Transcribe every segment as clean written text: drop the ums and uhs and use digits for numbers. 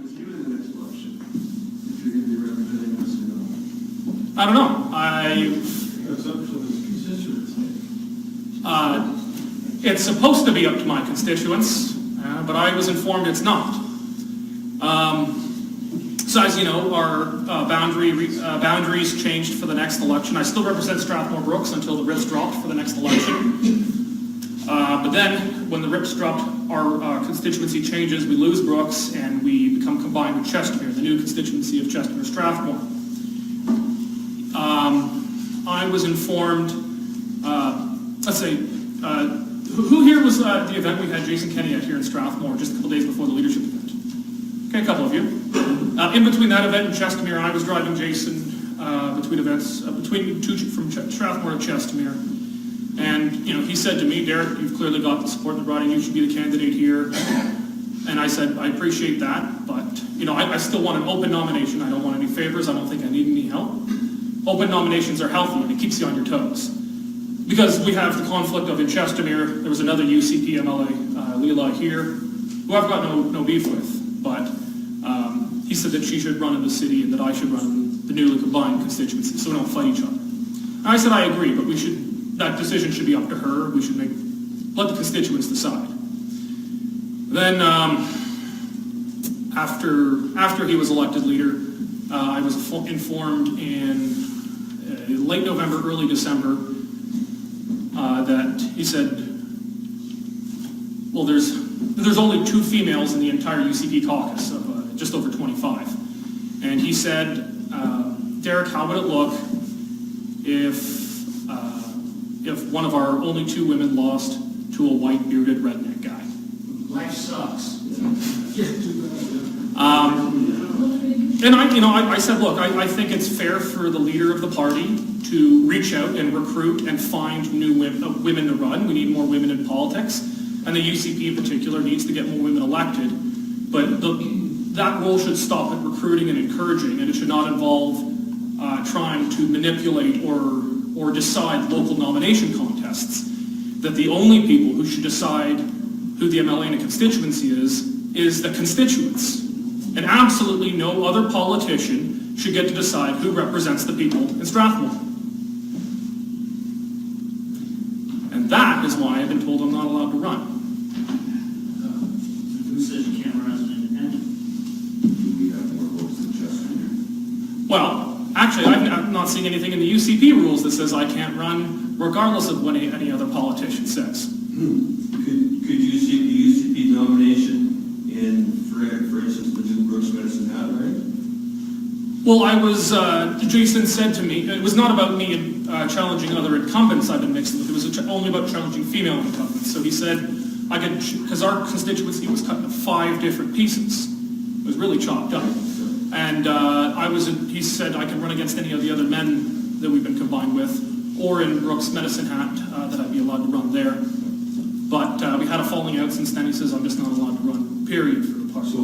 with you in the next election, if you're going to be representing us or not? I don't know. That's up to the constituents. It's supposed to be up to my constituents, but I was informed it's not. So as you know, our boundaries changed for the next election. I still represent Strathmore Brooks until the RIPS dropped for the next election. But then, when the RIPS dropped, our constituency changes. We lose Brooks, and we become combined with Chestermere, the new constituency of Chestermere-Strathmore. I was informed, let's say, who here was at the event we had Jason Kenney at here in Strathmore just a couple days before the leadership event? Okay, a couple of you. In between that event and Chestermere, I was driving Jason between events, from Strathmore to Chestermere. And, he said to me, Derek, you've clearly got the support in the riding, you should be the candidate here. And I said, I appreciate that, but, I still want an open nomination. I don't want any favors. I don't think I need any help. Open nominations are healthy, and it keeps you on your toes. Because we have the conflict of in Chestermere, there was another UCP MLA, Leela here, who I've got no beef with, but he said that she should run in the city and that I should run in the newly combined constituency, so we don't fight each other. And I said I agree, but that decision should be up to her. We should let the constituents decide. Then, after he was elected leader, I was informed in late November, early December, that he said, well, there's only 2 females in the entire UCP caucus of just over 25. And he said, Derek, how would it look if one of our only 2 women lost to a white bearded redneck guy? Life sucks. And I said, look, I think it's fair for the leader of the party to reach out and recruit and find new women to run. We need more women in politics, and the UCP in particular needs to get more women elected. But that role should stop at recruiting and encouraging, and it should not involve trying to manipulate or decide local nomination contests. That the only people who should decide who the MLA in a constituency is the constituents. And absolutely no other politician should get to decide who represents the people in Strathmore. And that is why I've been told I'm not allowed to run. Who says you can't run as an independent? We have more votes than Chestermere. Well, actually, I'm not seeing anything in the UCP rules that says I can't run regardless of what any other politician says. Could you seek the UCP nomination in, for instance, the new Brooks Medicine Hat, right? Well, Jason said to me, it was not about me challenging other incumbents I've been mixing with, it was only about challenging female incumbents. So he said, because our constituency was cut into 5 different pieces. It was really chopped up. And he said I can run against any of the other men that we've been combined with, or in Brooks Medicine Hat, that I'd be allowed to run there. But we had a falling out since then. He says I'm just not allowed to run, period, for the party. So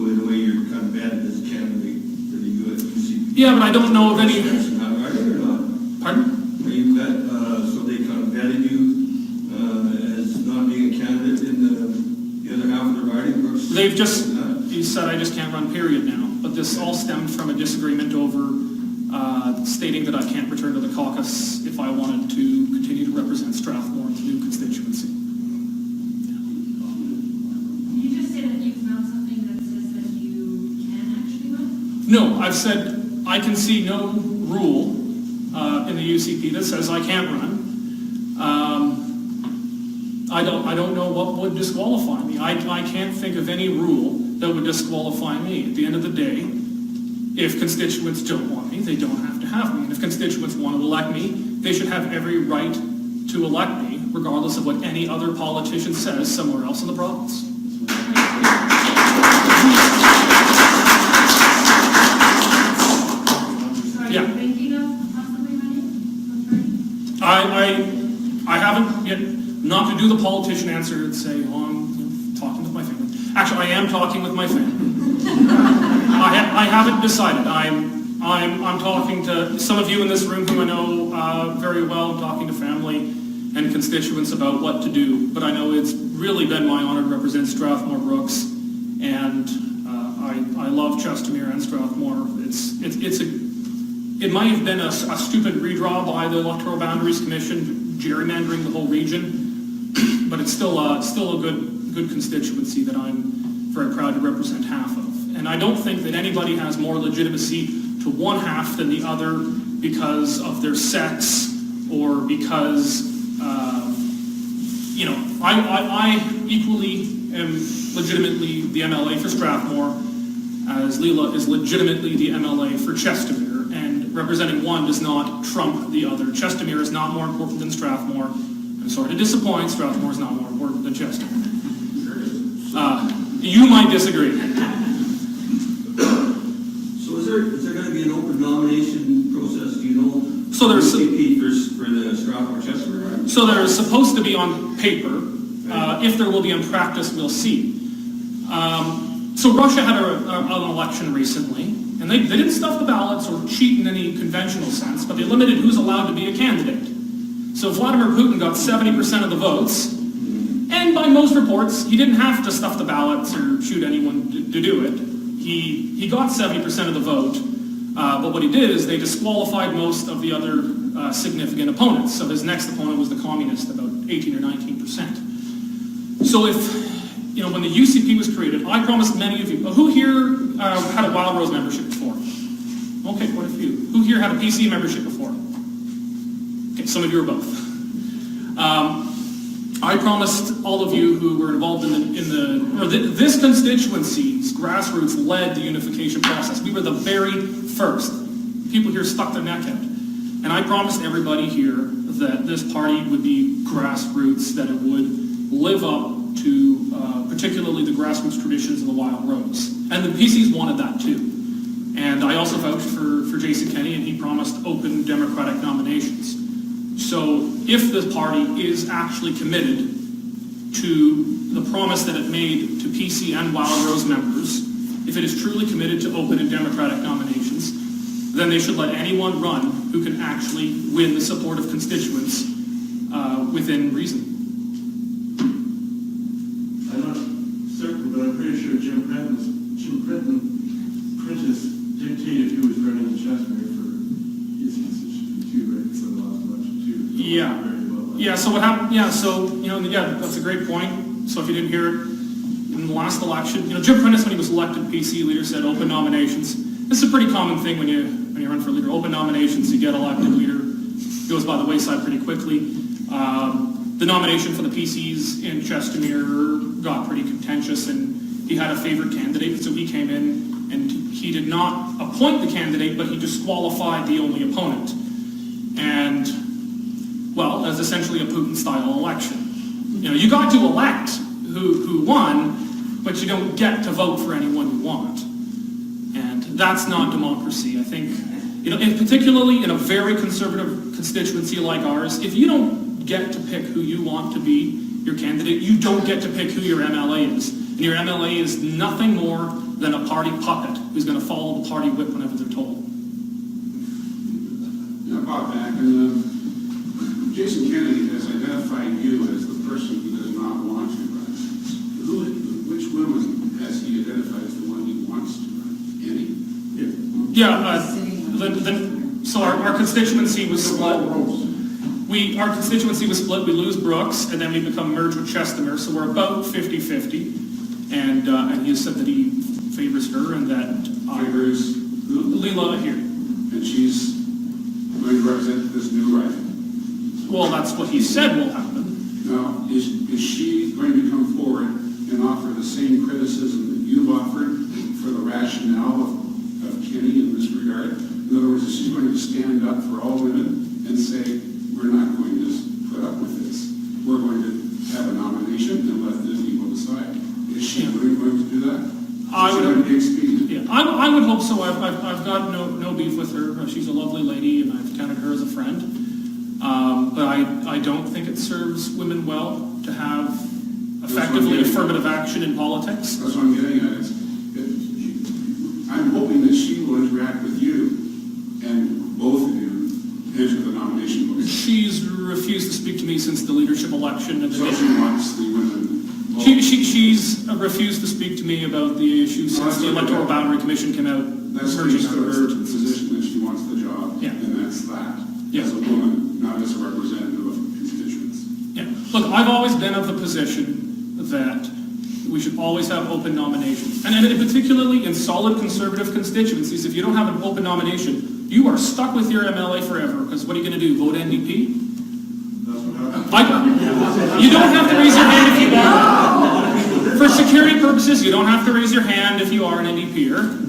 in a way, you're kind of bad as a candidate for the UCP. Yeah, but I don't know of any... Are you or not? Pardon? Are you so they kind of vetted you as not being a candidate in the other half of the riding? Brooks? They've just... He said I just can't run, period, now. But this all stemmed from a disagreement over stating that I can't return to the caucus if I wanted to continue to represent Strathmore in the new constituency. You just say that you found something that says that you can actually run? No, I've said I can see no rule in the UCP that says I can't run. I don't know what would disqualify me. I can't think of any rule that would disqualify me. At the end of the day, if constituents don't want me, they don't have to have me. And if constituents want to elect me, they should have every right to elect me, regardless of what any other politician says somewhere else in the province. Are Yeah. you thinking of possibly running? I haven't yet, not to do the politician answer and say, oh, I'm talking with my family. Actually, I am talking with my family. I haven't decided. I'm talking to some of you in this room who I know very well. I'm talking to family and constituents about what to do. But I know it's really been my honor to represent Strathmore Brooks, and I love Chestermere and Strathmore. It might have been a stupid redraw by the Electoral Boundaries Commission, gerrymandering the whole region, but it's still a good constituency that I'm very proud to represent half of. And I don't think that anybody has more legitimacy to one half than the other because of their sex or because, I equally am legitimately the MLA for Strathmore, as Leela is legitimately the MLA for Chestermere, and representing one does not trump the other. Chestermere is not more important than Strathmore. I'm sorry to disappoint, Strathmore is not more important than Chestermere. You might disagree. So is there going to be an open nomination process, do you know? So there's UCP for the Strathmore Chestermere, right? So there is supposed to be on paper. If there will be in practice, we'll see. So Russia had an election recently, and they didn't stuff the ballots or cheat in any conventional sense, but they limited who's allowed to be a candidate. So Vladimir Putin got 70% of the votes, and by most reports, he didn't have to stuff the ballots or shoot anyone to do it. He got 70% of the vote, but what he did is they disqualified most of the other significant opponents. So his next opponent was the communist, about 18 or 19%. So when the UCP was created, I promised many of you, who here had a Wild Rose membership before? Okay, quite a few. Who here had a PC membership before? Okay, some of you are both. I promised all of you who were involved this constituency's grassroots led the unification process. We were the very first. People here stuck their neck out. And I promised everybody here that this party would be grassroots, that it would live up to particularly the grassroots traditions of the Wild Rose. And the PCs wanted that too. And I also vouched for Jason Kenney, and he promised open democratic nominations. So if the party is actually committed to the promise that it made to PC and Wild Rose members, if it is truly committed to open and democratic nominations, then they should let anyone run who can actually win the support of constituents within reason. I'm not certain, but I'm pretty sure Jim Prentice dictated who was running in Chestermere for his constituency too, right? So the last election too. Yeah. Yeah, so what happened, that's a great point. So if you didn't hear it, in the last election, Jim Prentice, when he was elected PC leader, said open nominations. This is a pretty common thing when you run for leader. Open nominations, you get elected leader. Goes by the wayside pretty quickly. The nomination for the PCs in Chestermere got pretty contentious, and he had a favorite candidate, so he came in and he did not appoint the candidate, but he disqualified the only opponent. And, well, as essentially a Putin-style election. You got to elect who won, but you don't get to vote for anyone you want. And that's not democracy. I think, and particularly in a very conservative constituency like ours, if you don't get to pick who you want to be your candidate, you don't get to pick who your MLA is. And your MLA is nothing more than a party puppet who's going to follow the party whip whenever they're told. Yeah, Bob back, and Jason Kennedy has identified you as the person who does not want to run. Which woman has he identified as the one he wants to run? Any? So our constituency was split. Our constituency was split. We lose Brooks, and then we become merged with Chestermere, so we're about 50-50. And he has said that he favors her, and that Favors who? Leela here. And she's going to represent this new riding. Well, that's what he said will happen. Now, is she going to come forward and offer the same criticism that you've offered for the rationale of Kenney in this regard? In other words, is she going to stand up for all women and say, we're not going to put up with this. We're going to have a nomination and let the people decide. Is she really going to do that? I would hope so. I've got no beef with her. She's a lovely lady, and I've counted her as a friend. But I don't think it serves women well to have effectively affirmative action in politics. That's what I'm getting at. I'm hoping that she will interact with you and both of you enter the nomination book. She's refused to speak to me since the leadership election. So she wants the women She's refused to speak to me about the issue since the Electoral Boundary Commission came out. That merging speaks to our her constituencies. position that she wants the job. Yeah. And that's that. Yeah. As a woman, not as a representative of constituents. Yeah. Look, I've always been of the position that we should always have open nominations. And particularly in solid conservative constituencies, if you don't have an open nomination, you are stuck with your MLA forever, because what are you going to do, vote NDP? That's what happened. You don't have to raise your hand if you want. For security purposes, you don't have to raise your hand if you are an NDPer.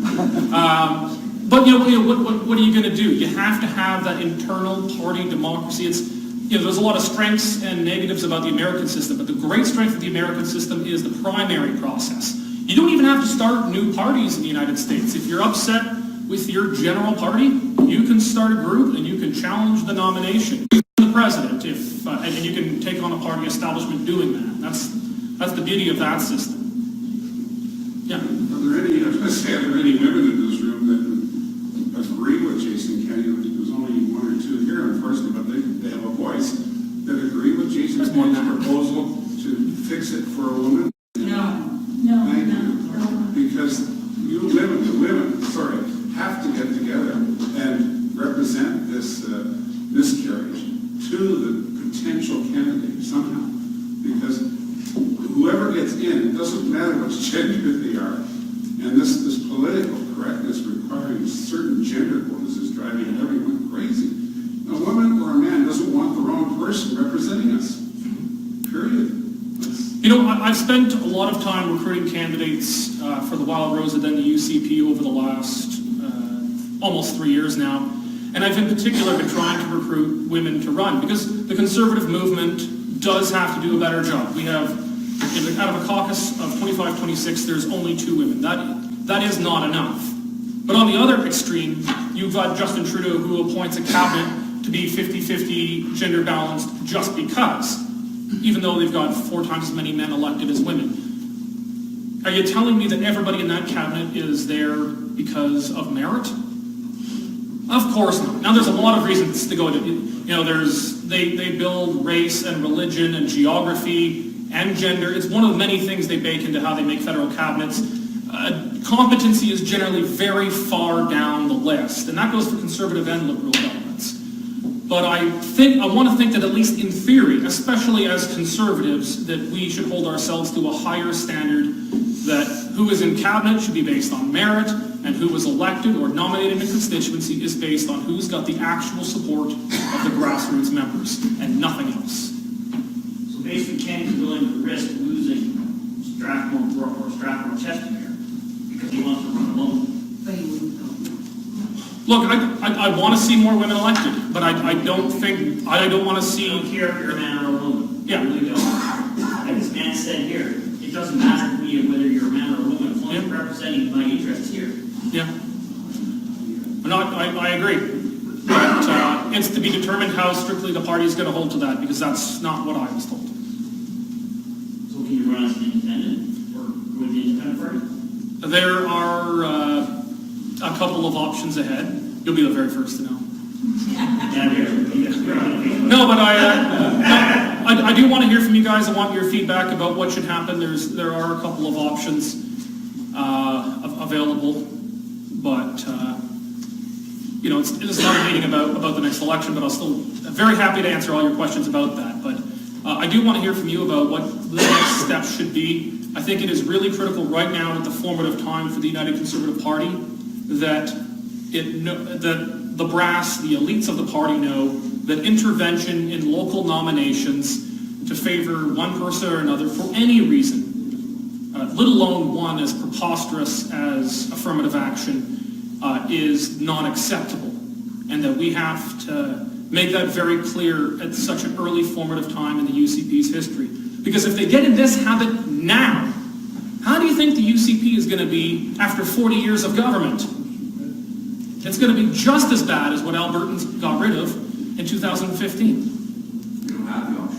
But what are you going to do? You have to have that internal party democracy. There's a lot of strengths and negatives about the American system, but the great strength of the American system is the primary process. You don't even have to start new parties in the United States. If you're upset with your general party, you can start a group and you can challenge the nomination. The president, and you can take on a party establishment doing that. That's the beauty of that system. Yeah. Are there any women in this room that would agree with Jason Kenney? There's only one or two here, unfortunately, but they have a voice that agree with Jason There's more Kenney's than that. proposal to fix it for a woman. Thank you. Because the women, have to get together and represent this miscarriage to the potential candidate somehow. Because whoever gets in, it doesn't matter what gender they are. And this political correctness requiring certain gender quotas is driving everyone crazy. A woman or a man doesn't want the wrong person representing us. Period. I've spent a lot of time recruiting candidates for the Wild Rose and then the UCP over the last almost 3 years now. And I've in particular been trying to recruit women to run because the conservative movement does have to do a better job. We have, out of a caucus of 25-26, there's only 2 women. That is not enough. But on the other extreme, you've got Justin Trudeau, who appoints a cabinet to be 50-50 gender balanced just because, even though they've got 4 times as many men elected as women. Are you telling me that everybody in that cabinet is there because of merit? Of course not. Now there's a lot of reasons to go to, they build race and religion and geography and gender. It's one of the many things they bake into how they make federal cabinets. Competency is generally very far down the list, and that goes for conservative and liberal governments. But I want to think that at least in theory, especially as conservatives, that we should hold ourselves to a higher standard, that who is in cabinet should be based on merit, and who was elected or nominated in a constituency is based on who's got the actual support of the grassroots members, and nothing else. So basically, Kenny's willing to risk losing Strathmore or Strathmore Chestermere because he wants to run alone. But he wouldn't go. Look, I want to see more women elected, but I don't want to I don't see. care if you're a man or a woman. Yeah. I really don't. Like this man said here, it doesn't matter to me whether you're a man or a woman, as long as you're representing my interests here. Yeah. I agree. But it's to be determined how strictly the party is going to hold to that, because that's not what I was told. So can you run as an independent or with the independent party? There are a couple of options ahead. You'll be the very first to know. Yeah, you're on the No, but I do want to hear from you guys. I want your feedback about what should happen. There are a couple of options available, but it's not a meeting about the next election. But I'm very happy to answer all your questions about that. But I do want to hear from you about what the next steps should be. I think it is really critical right now at the formative time for the United Conservative Party that the brass, the elites of the party know that intervention in local nominations to favor one person or another for any reason, let alone one as preposterous as affirmative action, is not acceptable. And that we have to make that very clear at such an early formative time in the UCP's history. Because if they get in this habit now, how do you think the UCP is going to be after 40 years of government? It's going to be just as bad as what Albertans got rid of in 2015. We don't have the option.